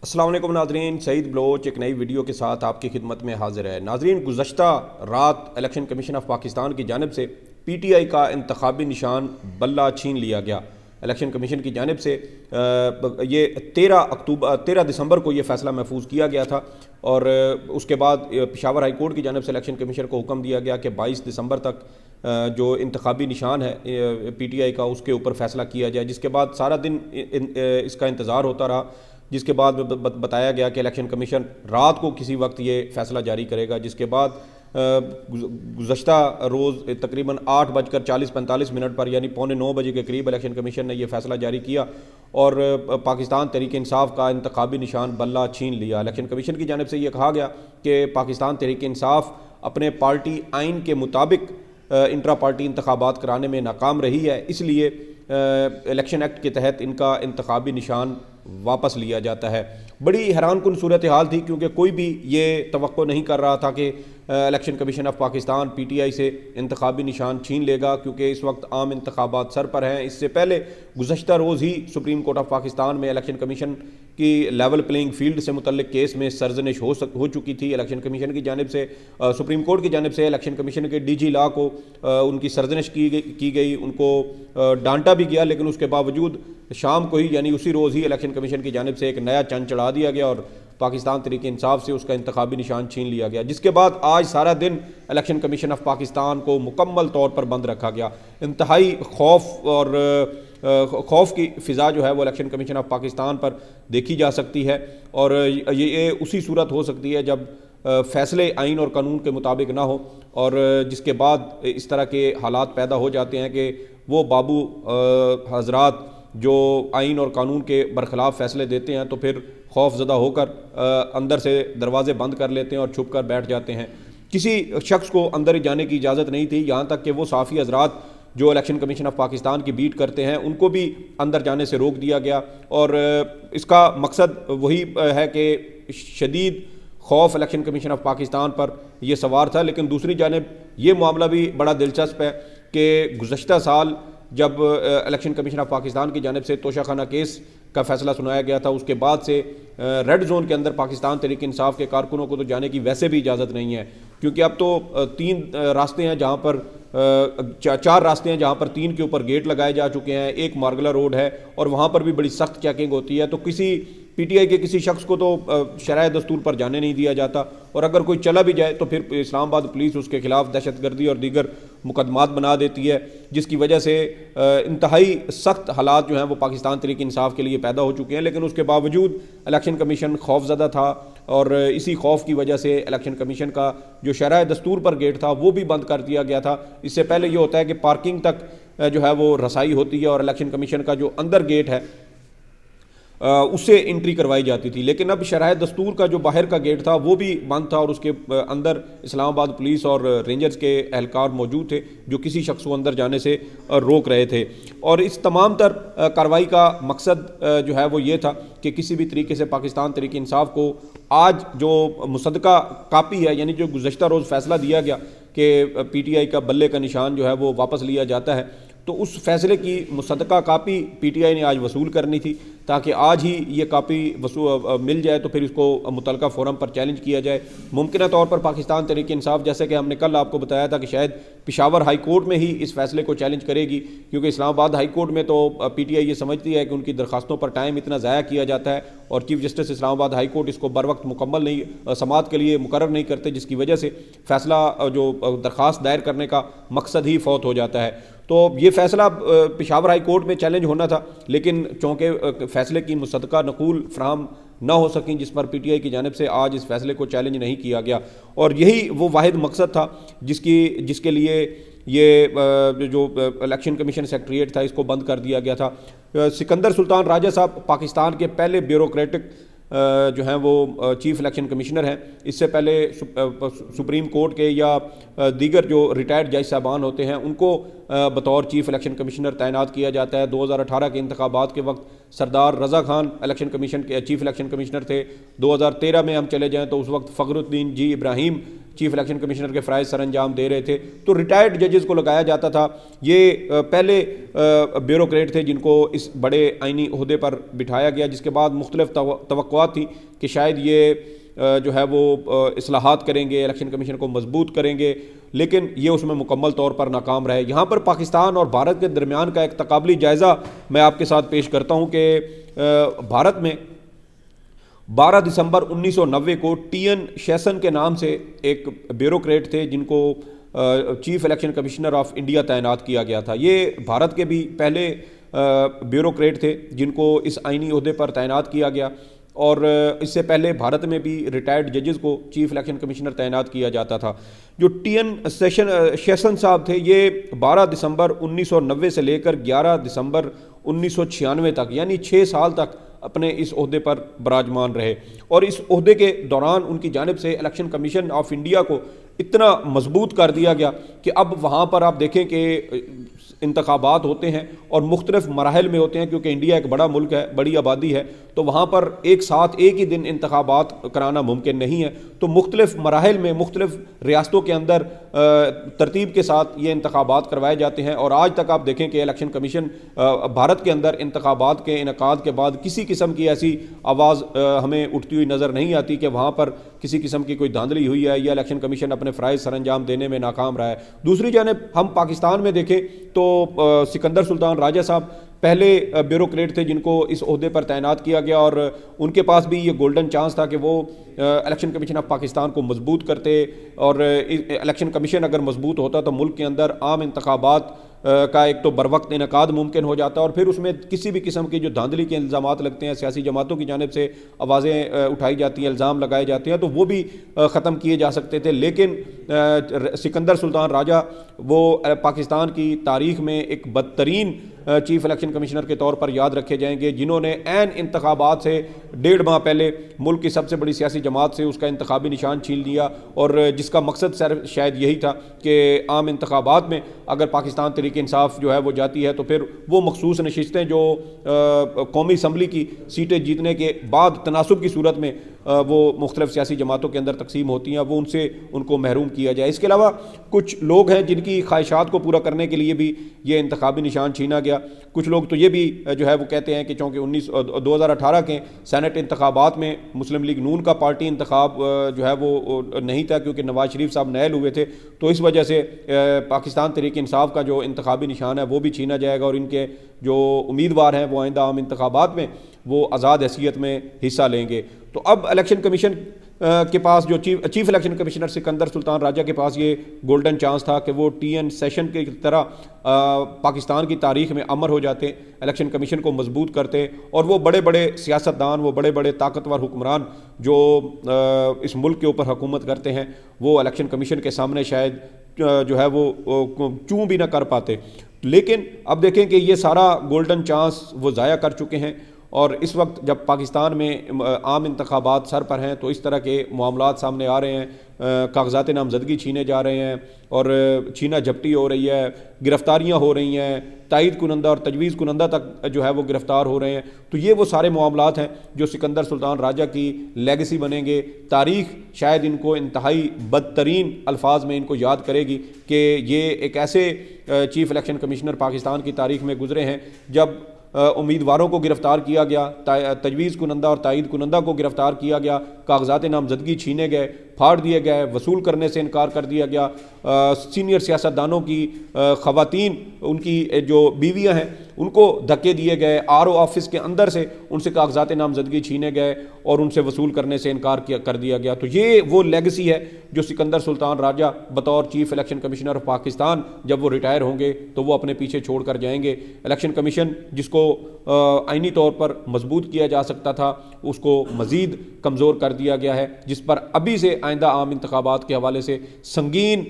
السلام علیکم ناظرین، سعید بلوچ ایک نئی ویڈیو کے ساتھ آپ کی خدمت میں حاضر ہے۔ ناظرین، گزشتہ رات الیکشن کمیشن آف پاکستان کی جانب سے پی ٹی آئی کا انتخابی نشان بلہ چھین لیا گیا۔ الیکشن کمیشن کی جانب سے یہ 13 دسمبر کو یہ فیصلہ محفوظ کیا گیا تھا، اور اس کے بعد پشاور ہائی کورٹ کی جانب سے الیکشن کمیشن کو حکم دیا گیا کہ 22 دسمبر تک جو انتخابی نشان ہے پی ٹی آئی کا اس کے اوپر فیصلہ کیا جائے، جس کے بعد سارا دن اس کا انتظار ہوتا رہا، جس کے بعد بتایا گیا کہ الیکشن کمیشن رات کو کسی وقت یہ فیصلہ جاری کرے گا، جس کے بعد گزشتہ روز تقریباً 8:40-45 پر یعنی 8:45 بجے کے قریب الیکشن کمیشن نے یہ فیصلہ جاری کیا اور پاکستان تحریک انصاف کا انتخابی نشان بلہ چھین لیا۔ الیکشن کمیشن کی جانب سے یہ کہا گیا کہ پاکستان تحریک انصاف اپنے پارٹی آئین کے مطابق انٹرا پارٹی انتخابات کرانے میں ناکام رہی ہے، اس لیے الیکشن ایکٹ کے تحت ان کا انتخابی نشان واپس لیا جاتا ہے۔ بڑی حیران کن صورتحال تھی، کیونکہ کوئی بھی یہ توقع نہیں کر رہا تھا کہ election commission of Pakistan P T I سے انتخابی نشان چھین لے گا، کیونکہ اس وقت عام انتخابات سر پر ہیں۔ اس سے پہلے گزشتہ روز ہی سپریم کورٹ آف پاکستان میں الیکشن کمیشن کی لیول پلینگ فیلڈ سے متعلق کیس میں سرزنش ہو چکی تھی۔ الیکشن کمیشن کی جانب سے سپریم کورٹ کی جانب سے الیکشن کمیشن کے ڈی جی لا کو ان کی سرزنش کی گئی، ان کو ڈانٹا بھی گیا، لیکن اس کے باوجود شام کو ہی یعنی اسی روز ہی الیکشن کمیشن کی جانب سے ایک نیا چند چڑھا دیا گیا اور پاکستان تحریک انصاف سے اس کا انتخابی نشان چھین لیا گیا، جس کے بعد آج سارا دن الیکشن کمیشن آف پاکستان کو مکمل طور پر بند رکھا گیا۔ انتہائی خوف کی فضا جو ہے وہ الیکشن کمیشن آف پاکستان پر دیکھی جا سکتی ہے، اور یہ اسی صورت ہو سکتی ہے جب فیصلے آئین اور قانون کے مطابق نہ ہو، اور جس کے بعد اس طرح کے حالات پیدا ہو جاتے ہیں کہ وہ بابو حضرات جو آئین اور قانون کے برخلاف فیصلے دیتے ہیں تو پھر خوف زدہ ہو کر اندر سے دروازے بند کر لیتے ہیں اور چھپ کر بیٹھ جاتے ہیں۔ کسی شخص کو اندر جانے کی اجازت نہیں تھی، یہاں تک کہ وہ صحافی حضرات جو الیکشن کمیشن آف پاکستان کی بیٹ کرتے ہیں ان کو بھی اندر جانے سے روک دیا گیا، اور اس کا مقصد وہی ہے کہ شدید خوف الیکشن کمیشن آف پاکستان پر یہ سوار تھا۔ لیکن دوسری جانب یہ معاملہ بھی بڑا دلچسپ ہے کہ گزشتہ سال جب الیکشن کمیشن آف پاکستان کی جانب سے توشہ خانہ کیس کا فیصلہ سنایا گیا تھا، اس کے بعد سے ریڈ زون کے اندر پاکستان تحریک انصاف کے کارکنوں کو تو جانے کی ویسے بھی اجازت نہیں ہے، کیونکہ اب تو 4 راستے ہیں جہاں پر 3 کے اوپر گیٹ لگائے جا چکے ہیں، ایک مارگلا روڈ ہے اور وہاں پر بھی بڑی سخت چیکنگ ہوتی ہے، تو کسی پی ٹی آئی کے کسی شخص کو تو شرائع دستور پر جانے نہیں دیا جاتا، اور اگر کوئی چلا بھی جائے تو پھر اسلام آباد پولیس اس کے خلاف دہشت گردی اور دیگر مقدمات بنا دیتی ہے، جس کی وجہ سے انتہائی سخت حالات جو ہیں وہ پاکستان تحریک انصاف کے لیے پیدا ہو چکے ہیں۔ لیکن اس کے باوجود الیکشن کمیشن خوف زدہ تھا، اور اسی خوف کی وجہ سے الیکشن کمیشن کا جو شرائع دستور پر گیٹ تھا وہ بھی بند کر دیا گیا تھا۔ اس سے پہلے یہ ہوتا ہے کہ پارکنگ تک جو ہے وہ رسائی ہوتی ہے اور الیکشن کمیشن کا جو اندر گیٹ ہے اس سے انٹری کروائی جاتی تھی، لیکن اب شرائع دستور کا جو باہر کا گیٹ تھا وہ بھی بند تھا، اور اس کے اندر اسلام آباد پولیس اور رینجرز کے اہلکار موجود تھے جو کسی شخص کو اندر جانے سے روک رہے تھے۔ اور اس تمام تر کارروائی کا مقصد جو ہے وہ یہ تھا کہ کسی بھی طریقے سے پاکستان تحریک انصاف کو آج جو مصدقہ کاپی ہے، یعنی جو گزشتہ روز فیصلہ دیا گیا کہ پی ٹی آئی کا بلے کا نشان جو ہے وہ واپس لیا جاتا ہے، تو اس فیصلے کی مصدقہ کاپی پی ٹی آئی نے آج وصول کرنی تھی، تاکہ آج ہی یہ کاپی مل جائے تو پھر اس کو متعلقہ فورم پر چیلنج کیا جائے۔ ممکنہ طور پر پاکستان تحریک انصاف، جیسے کہ ہم نے کل آپ کو بتایا تھا کہ شاید پشاور ہائی کورٹ میں ہی اس فیصلے کو چیلنج کرے گی، کیونکہ اسلام آباد ہائی کورٹ میں تو پی ٹی آئی یہ سمجھتی ہے کہ ان کی درخواستوں پر ٹائم اتنا ضائع کیا جاتا ہے، اور چیف جسٹس اسلام آباد ہائی کورٹ اس کو بر وقت مکمل نہیں سماعت کے لیے مقرر نہیں کرتے، جس کی وجہ سے فیصلہ جو درخواست دائر کرنے کا مقصد ہی فوت ہو جاتا ہے۔ تو یہ فیصلہ پشاور ہائی کورٹ میں چیلنج ہونا تھا، لیکن چونکہ فیصلے کی مصدقہ نقول فراہم نہ ہو سکیں، جس پر پی ٹی آئی کی جانب سے آج اس فیصلے کو چیلنج نہیں کیا گیا، اور یہی وہ واحد مقصد تھا جس کے لیے یہ جو الیکشن کمیشن سیکریٹریٹ تھا اس کو بند کر دیا گیا تھا۔ سکندر سلطان راجہ صاحب پاکستان کے پہلے بیوروکریٹک جو ہیں وہ چیف الیکشن کمشنر ہیں، اس سے پہلے سپریم کورٹ کے یا دیگر جو ریٹائرڈ جج صاحبان ہوتے ہیں ان کو بطور چیف الیکشن کمشنر تعینات کیا جاتا ہے۔ 2018 کے انتخابات کے وقت سردار رضا خان الیکشن کمیشن کے چیف الیکشن کمشنر تھے۔ 2013 میں ہم چلے جائیں تو اس وقت فخر الدین جی ابراہیم چیف الیکشن کمشنر کے فرائض سر انجام دے رہے تھے تو ریٹائرڈ ججز کو لگایا جاتا تھا. یہ پہلے بیوروکریٹ تھے جن کو اس بڑے آئینی عہدے پر بٹھایا گیا, جس کے بعد مختلف توقعات تھی کہ شاید یہ جو ہے وہ اصلاحات کریں گے, الیکشن کمیشن کو مضبوط کریں گے, لیکن یہ اس میں مکمل طور پر ناکام رہے. یہاں پر پاکستان اور بھارت کے درمیان کا ایک تقابلی جائزہ میں آپ کے ساتھ پیش کرتا ہوں کہ بھارت میں 12 دسمبر 1990 کو ٹی این شیسن کے نام سے ایک بیوروکریٹ تھے جن کو chief election commissioner of India تعینات کیا گیا تھا. یہ بھارت کے بھی پہلے بیوروکریٹ تھے جن کو اس آئینی عہدے پر تعینات کیا گیا, اور اس سے پہلے بھارت میں بھی ریٹائرڈ ججز کو چیف الیکشن کمشنر تعینات کیا جاتا تھا. جو ٹی این شیسن صاحب تھے یہ 12 دسمبر 1990 سے لے کر 11 دسمبر 1996 تک یعنی 6 سال تک اپنے اس عہدے پر براجمان رہے, اور اس عہدے کے دوران ان کی جانب سے الیکشن کمیشن آف انڈیا کو اتنا مضبوط کر دیا گیا کہ اب وہاں پر آپ دیکھیں کہ انتخابات ہوتے ہیں اور مختلف مراحل میں ہوتے ہیں, کیونکہ انڈیا ایک بڑا ملک ہے, بڑی آبادی ہے, تو وہاں پر ایک ساتھ ایک ہی دن انتخابات کرانا ممکن نہیں ہے. تو مختلف مراحل میں مختلف ریاستوں کے اندر ترتیب کے ساتھ یہ انتخابات کروائے جاتے ہیں, اور آج تک آپ دیکھیں کہ الیکشن کمیشن بھارت کے اندر انتخابات کے انعقاد کے بعد کسی قسم کی ایسی آواز ہمیں اٹھتی ہوئی نظر نہیں آتی کہ وہاں پر کسی قسم کی کوئی دھاندلی ہوئی ہے یا الیکشن کمیشن اپنے فرائض سر انجام دینے میں ناکام رہا ہے. دوسری جانب ہم پاکستان میں دیکھیں تو سکندر سلطان راجہ صاحب پہلے بیوروکریٹ تھے جن کو اس عہدے پر تعینات کیا گیا, اور ان کے پاس بھی یہ گولڈن چانس تھا کہ وہ الیکشن کمیشن آف پاکستان کو مضبوط کرتے, اور الیکشن کمیشن اگر مضبوط ہوتا تو ملک کے اندر عام انتخابات کا ایک تو بروقت انعقاد ممکن ہو جاتا, اور پھر اس میں کسی بھی قسم کی جو دھاندلی کے الزامات لگتے ہیں, سیاسی جماعتوں کی جانب سے آوازیں اٹھائی جاتی ہیں, الزام لگائے جاتے ہیں, تو وہ بھی ختم کیے جا سکتے تھے. لیکن سکندر سلطان راجہ وہ پاکستان کی تاریخ میں ایک بدترین چیف الیکشن کمشنر کے طور پر یاد رکھے جائیں گے, جنہوں نے عین انتخابات سے 1.5 ماہ پہلے ملک کی سب سے بڑی سیاسی جماعت سے اس کا انتخابی نشان چھین لیا, اور جس کا مقصد شاید یہی تھا کہ عام انتخابات میں اگر پاکستان تحریک انصاف جو ہے وہ جاتی ہے تو پھر وہ مخصوص نشستیں جو قومی اسمبلی کی سیٹیں جیتنے کے بعد تناسب کی صورت میں وہ مختلف سیاسی جماعتوں کے اندر تقسیم ہوتی ہیں, وہ ان کو محروم کیا جائے. اس کے علاوہ کچھ لوگ ہیں جن کی خواہشات کو پورا کرنے کے لیے بھی یہ انتخابی نشان چھینا گیا. کچھ لوگ تو یہ بھی جو ہے وہ کہتے ہیں کہ چونکہ 2018 کے سینٹ انتخابات میں مسلم لیگ نون کا پارٹی انتخاب جو ہے وہ نہیں تھا, کیونکہ نواز شریف صاحب نائل ہوئے تھے, تو اس وجہ سے پاکستان تحریک انصاف کا جو انتخابی نشان ہے وہ بھی چھینا جائے گا, اور ان کے جو امیدوار ہیں وہ آئندہ عام انتخابات میں وہ آزاد حیثیت میں حصہ لیں گے. تو اب الیکشن کمیشن کے پاس جو چیف الیکشن کمشنر سکندر سلطان راجہ کے پاس یہ گولڈن چانس تھا کہ وہ ٹی این سیشن کی طرح پاکستان کی تاریخ میں امر ہو جاتے, الیکشن کمیشن کو مضبوط کرتے, اور وہ بڑے بڑے سیاستدان, وہ بڑے بڑے طاقتور حکمران جو اس ملک کے اوپر حکومت کرتے ہیں وہ الیکشن کمیشن کے سامنے شاید جو ہے وہ چوں بھی نہ کر پاتے. لیکن اب دیکھیں کہ یہ سارا گولڈن چانس وہ ضائع کر چکے ہیں, اور اس وقت جب پاکستان میں عام انتخابات سر پر ہیں تو اس طرح کے معاملات سامنے آ رہے ہیں, کاغذات نامزدگی چھینے جا رہے ہیں, اور چھینا جھپٹی ہو رہی ہے, گرفتاریاں ہو رہی ہیں, تائید کنندہ اور تجویز کنندہ تک جو ہے وہ گرفتار ہو رہے ہیں. تو یہ وہ سارے معاملات ہیں جو سکندر سلطان راجہ کی لیگیسی بنیں گے. تاریخ شاید ان کو انتہائی بدترین الفاظ میں ان کو یاد کرے گی کہ یہ ایک ایسے چیف الیکشن کمشنر پاکستان کی تاریخ میں گزرے ہیں جب امیدواروں کو گرفتار کیا گیا, تجویز کنندہ اور تائید کنندہ کو گرفتار کیا گیا, کاغذات نامزدگی چھینے گئے, پھاڑ دیے گئے, وصول کرنے سے انکار کر دیا گیا, سینئر سیاستدانوں کی خواتین, ان کی جو بیویاں ہیں ان کو دھکے دیے گئے, آر او آفس کے اندر سے ان سے کاغذات نامزدگی چھینے گئے اور ان سے وصول کرنے سے انکار کر دیا گیا. تو یہ وہ لیگسی ہے جو سکندر سلطان راجہ بطور chief election commissioner of Pakistan جب وہ ریٹائر ہوں گے تو وہ اپنے پیچھے چھوڑ کر جائیں گے. الیکشن کمیشن جس کو آئینی طور پر مضبوط کیا جا سکتا تھا اس کو مزید کمزور کر دیا گیا ہے, جس پر ابھی سے آئندہ عام انتخابات کے حوالے سے سنگین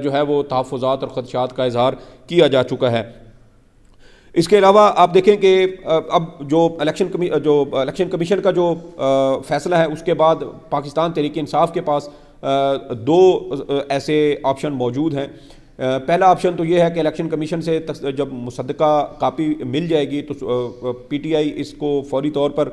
جو ہے وہ تحفظات اور خدشات کا اظہار کیا جا چکا ہے. اس کے علاوہ آپ دیکھیں کہ اب جو الیکشن کمیشن کا جو فیصلہ ہے اس کے بعد پاکستان تحریک انصاف کے پاس 2 ایسے آپشن موجود ہیں. پہلا آپشن تو یہ ہے کہ الیکشن کمیشن سے جب مصدقہ کاپی مل جائے گی تو پی ٹی آئی اس کو فوری طور پر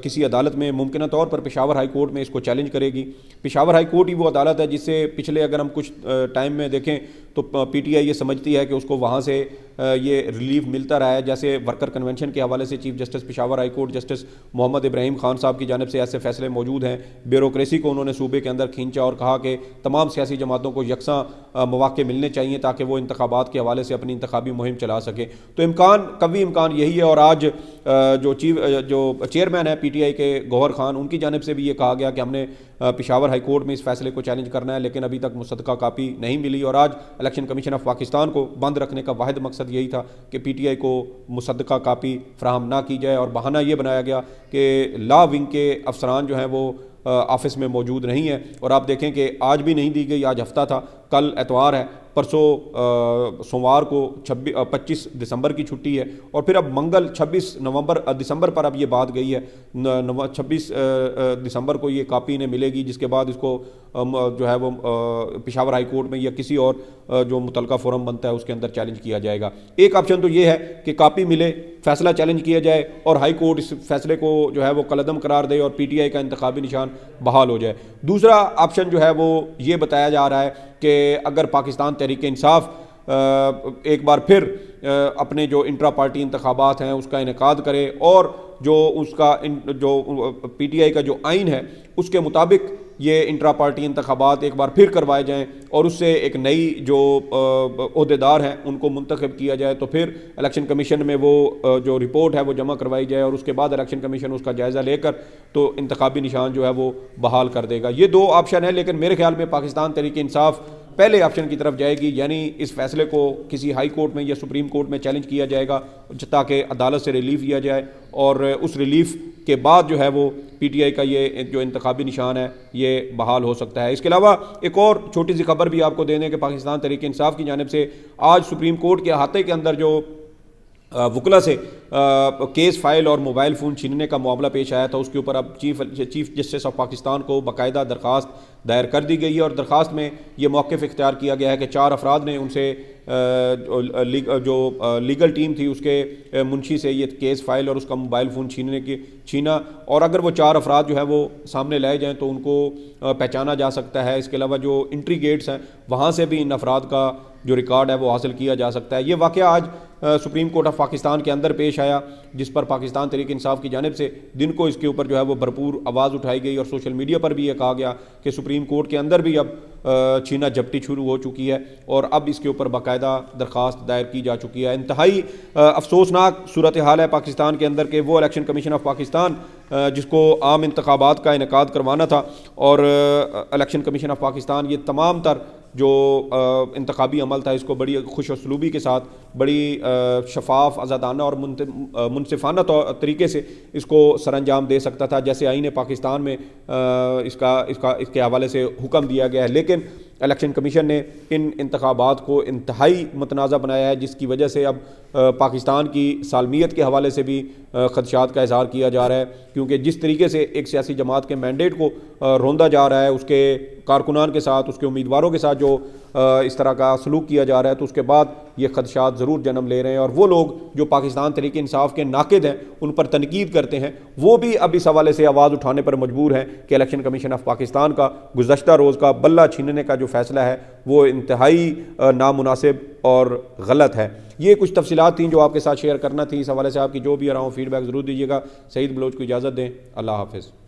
کسی عدالت میں ممکنہ طور پر پشاور ہائی کورٹ میں اس کو چیلنج کرے گی۔ پشاور ہائی کورٹ ہی وہ عدالت ہے جس سے پچھلے اگر ہم کچھ ٹائم میں دیکھیں تو پی ٹی آئی یہ سمجھتی ہے کہ اس کو وہاں سے یہ ریلیف ملتا رہا ہے، جیسے ورکر کنونشن کے حوالے سے chief justice Peshawar high court justice Muhammad Ibrahim Khan Sahab کی جانب سے ایسے فیصلے موجود ہیں۔ بیوروکریسی کو انہوں نے صوبے کے اندر کھینچا اور کہا کہ تمام سیاسی جماعتوں کو یکساں مواقع ملنے چاہیے تاکہ وہ انتخابات کے حوالے سے اپنی انتخابی مہم چلا سکے۔ تو قوی امکان یہی ہے، اور آج جو چیئرمین ہے پی ٹی آئی کے گوہر خان، ان کی جانب سے بھی یہ کہا گیا کہ ہم نے پشاور ہائی کورٹ میں اس فیصلے کو چیلنج کرنا ہے، لیکن ابھی تک مصدقہ کاپی نہیں ملی، اور آج الیکشن کمیشن آف پاکستان کو بند رکھنے کا واحد مقصد یہی تھا کہ پی ٹی آئی کو مصدقہ کاپی فراہم نہ کی جائے، اور بہانہ یہ بنایا گیا کہ لا ونگ کے افسران جو ہیں وہ آفس میں موجود نہیں ہیں، اور آپ دیکھیں کہ آج بھی نہیں دی گئی۔ آج ہفتہ تھا، کل اتوار ہے، پرسوں سوموار کو 25 دسمبر کی چھٹی ہے، اور پھر اب منگل 26 دسمبر پر اب یہ بات گئی ہے 26 دسمبر کو یہ کاپی انہیں ملے گی، جس کے بعد اس کو جو ہے وہ پشاور ہائی کورٹ میں یا کسی اور جو متعلقہ فورم بنتا ہے اس کے اندر چیلنج کیا جائے گا۔ ایک آپشن تو یہ ہے کہ کاپی ملے، فیصلہ چیلنج کیا جائے اور ہائی کورٹ اس فیصلے کو جو ہے وہ کالعدم قرار دے اور پی ٹی آئی کا انتخابی نشان بحال ہو جائے۔ دوسرا آپشن جو ہے وہ یہ بتایا جا رہا ہے کہ اگر پاکستان تحریک انصاف ایک بار پھر اپنے جو انٹرا پارٹی انتخابات ہیں اس کا انعقاد کرے، اور جو اس کا جو پی ٹی آئی کا جو آئین ہے اس کے مطابق یہ انٹرا پارٹی انتخابات ایک بار پھر کروائے جائیں، اور اس سے ایک نئی جو عہدیدار ہیں ان کو منتخب کیا جائے، تو پھر الیکشن کمیشن میں وہ جو رپورٹ ہے وہ جمع کروائی جائے، اور اس کے بعد الیکشن کمیشن اس کا جائزہ لے کر تو انتخابی نشان جو ہے وہ بحال کر دے گا۔ یہ دو آپشن ہیں، لیکن میرے خیال میں پاکستان تحریک انصاف پہلے آپشن کی طرف جائے گی، یعنی اس فیصلے کو کسی ہائی کورٹ میں یا سپریم کورٹ میں چیلنج کیا جائے گا تاکہ عدالت سے ریلیف لیا جائے، اور اس ریلیف کے بعد جو ہے وہ پی ٹی آئی کا یہ جو انتخابی نشان ہے یہ بحال ہو سکتا ہے۔ اس کے علاوہ ایک اور چھوٹی سی خبر بھی آپ کو دے دیں کہ پاکستان تحریک انصاف کی جانب سے آج سپریم کورٹ کے احاطے کے اندر جو وکلا سے کیس فائل اور موبائل فون چھیننے کا معاملہ پیش آیا تھا، اس کے اوپر اب چیف جسٹس آف پاکستان کو باقاعدہ درخواست دائر کر دی گئی ہے، اور درخواست میں یہ موقف اختیار کیا گیا ہے کہ 4 افراد نے ان سے جو لیگل ٹیم تھی اس کے منشی سے یہ کیس فائل اور اس کا موبائل فون چھینا، اور اگر وہ 4 افراد جو ہیں وہ سامنے لائے جائیں تو ان کو پہچانا جا سکتا ہے۔ اس کے علاوہ جو انٹری گیٹس ہیں وہاں سے بھی ان افراد کا جو ریکارڈ ہے وہ حاصل کیا جا سکتا ہے۔ یہ واقعہ آج سپریم کورٹ آف پاکستان کے اندر پیش آیا، جس پر پاکستان تحریک انصاف کی جانب سے دن کو اس کے اوپر جو ہے وہ بھرپور آواز اٹھائی گئی، اور سوشل میڈیا پر بھی یہ کہا گیا کہ سپریم کورٹ کے اندر بھی اب چھینا جھپٹی شروع ہو چکی ہے، اور اب اس کے اوپر باقاعدہ درخواست دائر کی جا چکی ہے۔ انتہائی افسوسناک صورتحال ہے پاکستان کے اندر کہ وہ الیکشن کمیشن آف پاکستان جس کو عام انتخابات کا انعقاد کروانا تھا، اور الیکشن کمیشن آف پاکستان یہ تمام تر جو انتخابی عمل تھا اس کو بڑی خوش اسلوبی کے ساتھ، بڑی شفاف، آزادانہ اور منصفانہ طریقے سے اس کو سر انجام دے سکتا تھا، جیسے آئین پاکستان میں اس کے حوالے سے حکم دیا گیا ہے، لیکن الیکشن کمیشن نے ان انتخابات کو انتہائی متنازع بنایا ہے، جس کی وجہ سے اب پاکستان کی سالمیت کے حوالے سے بھی خدشات کا اظہار کیا جا رہا ہے، کیونکہ جس طریقے سے ایک سیاسی جماعت کے مینڈیٹ کو روندا جا رہا ہے، اس کے کارکنان کے ساتھ، اس کے امیدواروں کے ساتھ جو اس طرح کا سلوک کیا جا رہا ہے، تو اس کے بعد یہ خدشات ضرور جنم لے رہے ہیں، اور وہ لوگ جو پاکستان تحریک انصاف کے ناقد ہیں، ان پر تنقید کرتے ہیں، وہ بھی اب اس حوالے سے آواز اٹھانے پر مجبور ہیں کہ الیکشن کمیشن آف پاکستان کا گزشتہ روز کا بلہ چھیننے کا جو فیصلہ ہے وہ انتہائی نامناسب اور غلط ہے۔ یہ کچھ تفصیلات تھیں جو آپ کے ساتھ شیئر کرنا تھی۔ اس حوالے سے آپ کی جو بھی آراؤں فیڈ بیک ضرور دیجیے گا۔ سعید بلوچ کو اجازت دیں، اللہ حافظ۔